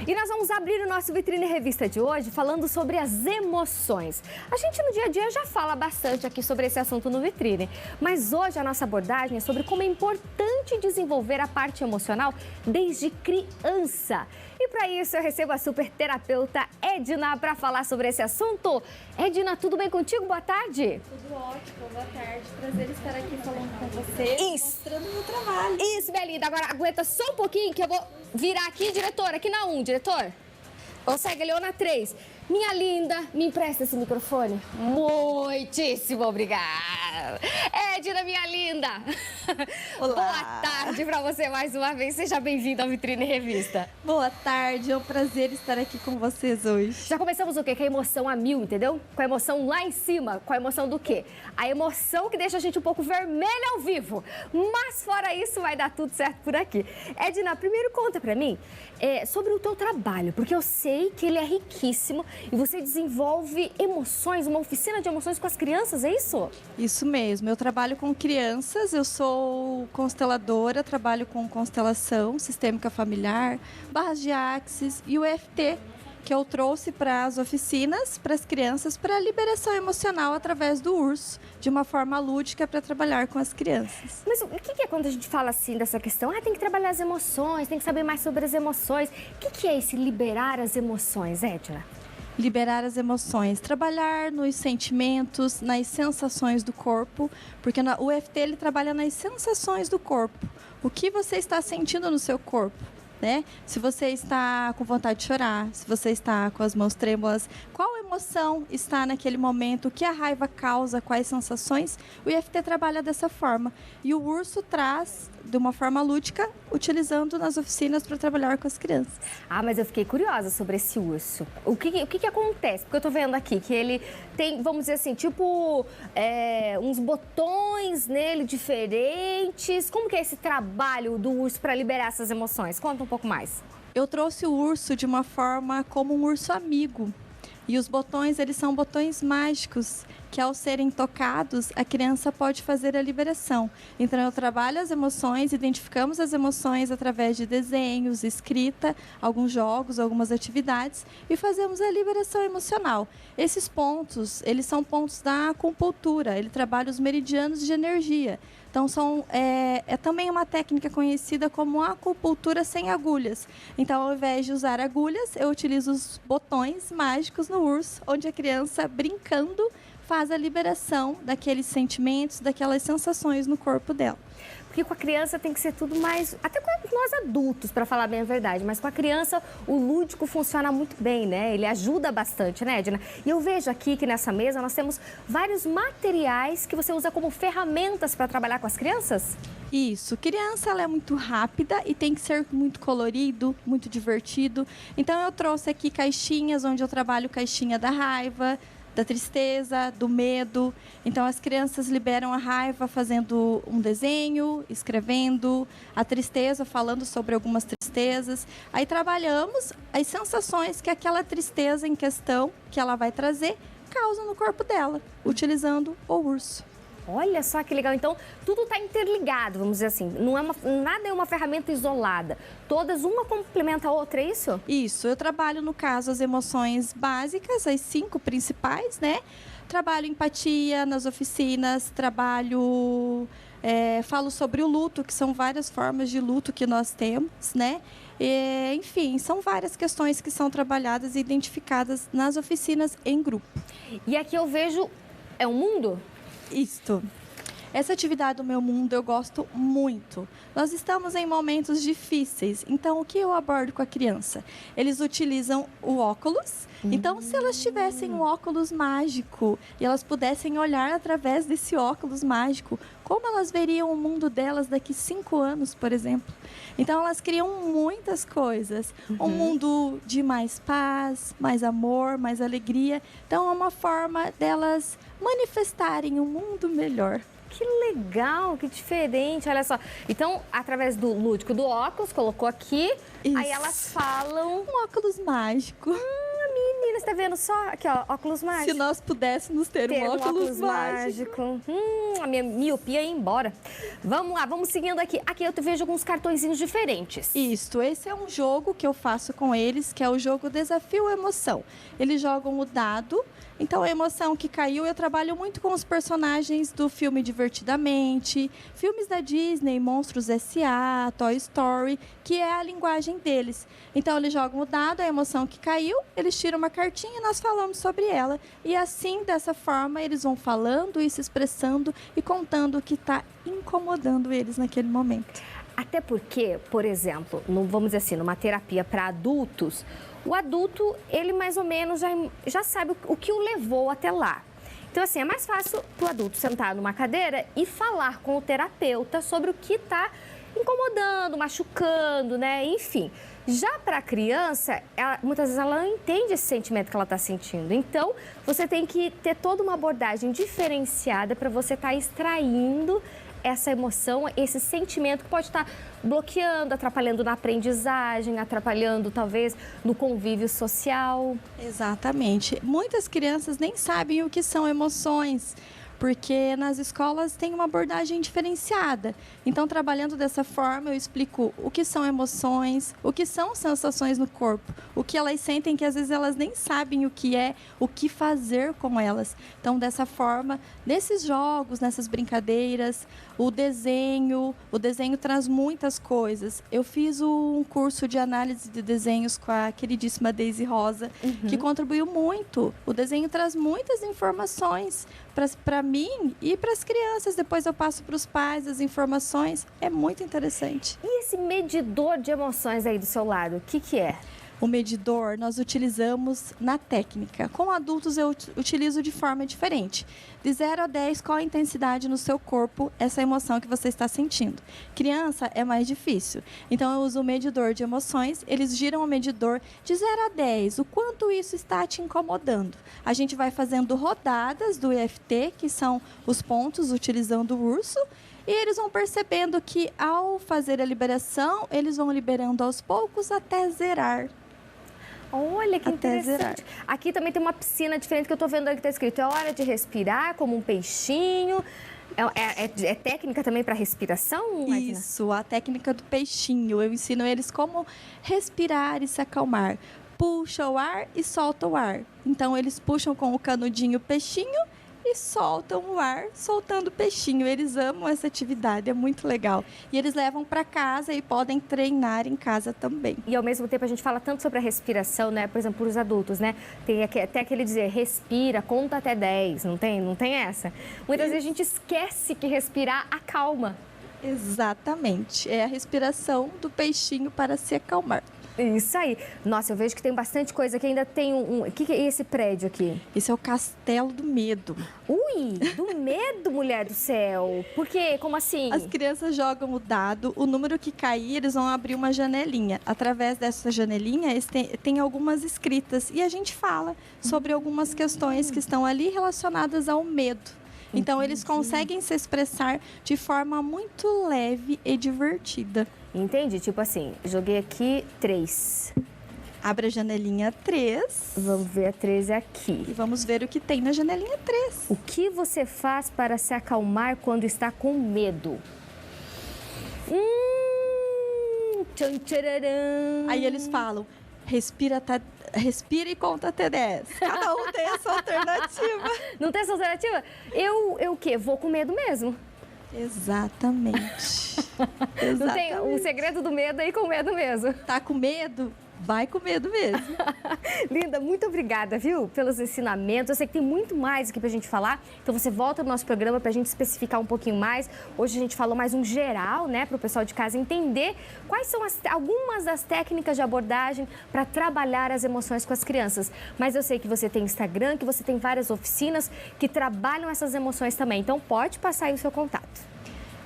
E nós vamos abrir o nosso Vitrine Revista de hoje falando sobre as emoções. A gente no dia a dia já fala bastante aqui sobre esse assunto no Vitrine, mas hoje a nossa abordagem é sobre como é importante desenvolver a parte emocional desde criança. E para isso eu recebo a super terapeuta Edna para falar sobre esse assunto. Edna, tudo bem contigo? Boa tarde. Tudo ótimo, boa tarde. Prazer estar aqui falando com você, mostrando o meu trabalho. Isso, minha linda. Agora aguenta só um pouquinho que eu vou virar aqui, diretor. Aqui na 1, diretor. Consegue ali ou na 3. Minha linda, me empresta esse microfone? Muitíssimo obrigada. Edna, minha linda. Olá. Boa tarde para você mais uma vez. Seja bem-vinda ao Vitrine Revista. Boa tarde, é um prazer estar aqui com vocês hoje. Já começamos o quê? Com a emoção a mil, entendeu? Com a emoção lá em cima. Com a emoção do quê? A emoção que deixa a gente um pouco vermelha ao vivo. Mas fora isso, vai dar tudo certo por aqui. Edna, primeiro conta pra mim sobre o teu trabalho, porque eu sei que ele é riquíssimo e você desenvolve emoções, uma oficina de emoções com as crianças, é isso? Isso mesmo, eu trabalho com crianças, eu sou consteladora, trabalho com constelação sistêmica familiar, barras de Axis e o EFT, que eu trouxe para as oficinas, para as crianças, para a liberação emocional através do urso, de uma forma lúdica para trabalhar com as crianças. Mas o que é quando a gente fala assim dessa questão? Ah, tem que trabalhar as emoções, tem que saber mais sobre as emoções. O que é esse liberar as emoções, Edna? Liberar as emoções, trabalhar nos sentimentos, nas sensações do corpo, porque o EFT ele trabalha nas sensações do corpo. O que você está sentindo no seu corpo? Né? Se você está com vontade de chorar, se você está com as mãos trêmulas, qual emoção está naquele momento, o que a raiva causa, quais sensações, o IFT trabalha dessa forma. E o urso traz de uma forma lúdica, utilizando nas oficinas para trabalhar com as crianças. Ah, mas eu fiquei curiosa sobre esse urso. O que acontece? Porque eu tô vendo aqui que ele tem, vamos dizer assim, tipo uns botões nele diferentes. Como que é esse trabalho do urso para liberar essas emoções? Conta um pouco mais. Eu trouxe o urso de uma forma como um urso amigo. E os botões, eles são botões mágicos, que ao serem tocados, a criança pode fazer a liberação. Então, eu trabalho as emoções, identificamos as emoções através de desenhos, escrita, alguns jogos, algumas atividades, e fazemos a liberação emocional. Esses pontos, eles são pontos da acupuntura, ele trabalha os meridianos de energia. Então, é também uma técnica conhecida como acupuntura sem agulhas. Então, ao invés de usar agulhas, eu utilizo os botões mágicos no urso, onde a criança, brincando, faz a liberação daqueles sentimentos, daquelas sensações no corpo dela. Porque com a criança tem que ser tudo mais... Até com nós adultos, para falar bem a verdade. Mas com a criança, o lúdico funciona muito bem, né? Ele ajuda bastante, né, Edna? E eu vejo aqui que nessa mesa nós temos vários materiais que você usa como ferramentas para trabalhar com as crianças? Isso. Criança, ela é muito rápida e tem que ser muito colorido, muito divertido. Então, eu trouxe aqui caixinhas, onde eu trabalho caixinha da raiva, da tristeza, do medo. Então, as crianças liberam a raiva fazendo um desenho, escrevendo, a tristeza falando sobre algumas tristezas. Aí trabalhamos as sensações que aquela tristeza em questão que ela vai trazer causa no corpo dela, utilizando o urso. Olha só que legal. Então, tudo está interligado, vamos dizer assim. Nada é uma ferramenta isolada. Todas, uma complementa a outra, é isso? Isso. Eu trabalho, no caso, as emoções básicas, as 5 principais, né? Trabalho empatia nas oficinas, falo sobre o luto, que são várias formas de luto que nós temos, né? Enfim, são várias questões que são trabalhadas e identificadas nas oficinas em grupo. E aqui eu vejo, é um mundo? Isto. Essa atividade do Meu Mundo eu gosto muito. Nós estamos em momentos difíceis, então o que eu abordo com a criança? Eles utilizam o óculos, então se elas tivessem um óculos mágico e elas pudessem olhar através desse óculos mágico, como elas veriam o mundo delas daqui 5 anos, por exemplo? Então elas criam muitas coisas, um mundo de mais paz, mais amor, mais alegria. Então é uma forma delas manifestarem um mundo melhor. Que legal, que diferente, olha só. Então, através do lúdico do óculos, colocou aqui, Isso. aí elas falam... Um óculos mágico. Menina, Menina, você tá vendo só? Aqui, ó, óculos mágicos. Se nós pudéssemos ter um óculos mágico. A minha miopia ia embora. Vamos lá, vamos seguindo aqui. Aqui eu vejo alguns cartõezinhos diferentes. Isso, esse é um jogo que eu faço com eles, que é o jogo Desafio Emoção. Eles jogam o dado. Então, a emoção que caiu, eu trabalho muito com os personagens do filme Divertidamente, filmes da Disney, Monstros S.A., Toy Story, que é a linguagem deles. Então, eles jogam o dado, a emoção que caiu, eles tiram uma cartinha e nós falamos sobre ela. E assim, dessa forma, eles vão falando e se expressando e contando o que está incomodando eles naquele momento. Até porque, por exemplo, vamos dizer assim, numa terapia para adultos, o adulto, ele mais ou menos já sabe o que o levou até lá. Então, assim, é mais fácil para o adulto sentar numa cadeira e falar com o terapeuta sobre o que está incomodando, machucando, né? Enfim. Já para a criança, muitas vezes ela não entende esse sentimento que ela está sentindo. Então, você tem que ter toda uma abordagem diferenciada para você estar extraindo essa emoção, esse sentimento que pode estar bloqueando, atrapalhando na aprendizagem, atrapalhando talvez no convívio social. Exatamente. Muitas crianças nem sabem o que são emoções, porque nas escolas tem uma abordagem diferenciada. Então, trabalhando dessa forma, eu explico o que são emoções, o que são sensações no corpo, o que elas sentem que às vezes elas nem sabem o que é, o que fazer com elas. Então, dessa forma, nesses jogos, nessas brincadeiras, o desenho traz muitas coisas. Eu fiz um curso de análise de desenhos com a queridíssima Daisy Rosa, que contribuiu muito. O desenho traz muitas informações para mim e para as crianças. Depois eu passo para os pais as informações. É muito interessante. E esse medidor de emoções aí do seu lado, o que é? O medidor nós utilizamos na técnica. Com adultos eu utilizo de forma diferente. De 0 a 10, qual a intensidade no seu corpo essa emoção que você está sentindo? Criança é mais difícil. Então eu uso o medidor de emoções. Eles giram o medidor de 0 a 10. O quanto isso está te incomodando? A gente vai fazendo rodadas do EFT, que são os pontos, utilizando o urso. E eles vão percebendo que ao fazer a liberação, eles vão liberando aos poucos até zerar. Olha que Até interessante. zerar. Aqui também tem uma piscina diferente que eu estou vendo aqui que está escrito: é hora de respirar como um peixinho. É técnica também para respiração, Edna? Isso, a técnica do peixinho. Eu ensino eles como respirar e se acalmar. Puxa o ar e solta o ar. Então, eles puxam com o canudinho o peixinho e soltam o ar, soltando o peixinho. Eles amam essa atividade, é muito legal. E eles levam para casa e podem treinar em casa também. E ao mesmo tempo a gente fala tanto sobre a respiração, né? Por exemplo, para os adultos, né? Tem até aquele dizer, respira, conta até 10, não tem? Não tem essa? Muitas vezes a gente esquece que respirar acalma. Exatamente, é a respiração do peixinho para se acalmar. Isso aí. Nossa, eu vejo que tem bastante coisa aqui. Ainda tem O que é esse prédio aqui? Esse é o Castelo do Medo. Ui, do medo, mulher do céu. Por quê? Como assim? As crianças jogam o dado, o número que cair, eles vão abrir uma janelinha. Através dessa janelinha, tem algumas escritas. E a gente fala sobre algumas questões que estão ali relacionadas ao medo. Então, eles conseguem se expressar de forma muito leve e divertida. Entendi. Tipo assim, joguei aqui 3. Abre a janelinha 3. Vamos ver a 13 aqui. E vamos ver o que tem na janelinha 3. O que você faz para se acalmar quando está com medo? Tchan, tchararam. Aí eles falam, respira e conta até 10. Cada um tem a sua alternativa. Não tem essa alternativa? Eu o quê? Vou com medo mesmo. Exatamente. Não tem o segredo do medo aí com medo mesmo. Tá com medo? Vai com medo mesmo. Linda, muito obrigada, viu, pelos ensinamentos. Eu sei que tem muito mais aqui pra gente falar, então você volta no nosso programa pra gente especificar um pouquinho mais. Hoje a gente falou mais um geral, né, pro pessoal de casa entender quais são algumas das técnicas de abordagem para trabalhar as emoções com as crianças. Mas eu sei que você tem Instagram, que você tem várias oficinas que trabalham essas emoções também, então pode passar aí o seu contato.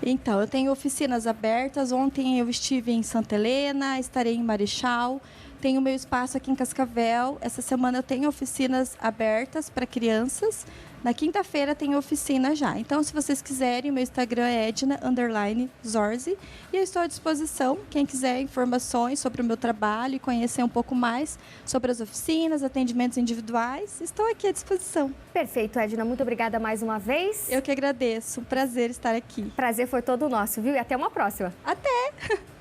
Então, eu tenho oficinas abertas. Ontem eu estive em Santa Helena, estarei em Marechal. Tenho o meu espaço aqui em Cascavel. Essa semana eu tenho oficinas abertas para crianças Na quinta-feira tem oficina já. Então, se vocês quiserem, meu Instagram é Edna_Zorzi e eu estou à disposição. Quem quiser informações sobre o meu trabalho e conhecer um pouco mais sobre as oficinas, atendimentos individuais, estou aqui à disposição. Perfeito, Edna. Muito obrigada mais uma vez. Eu que agradeço. Um prazer estar aqui. Prazer foi todo nosso, viu? E até uma próxima. Até!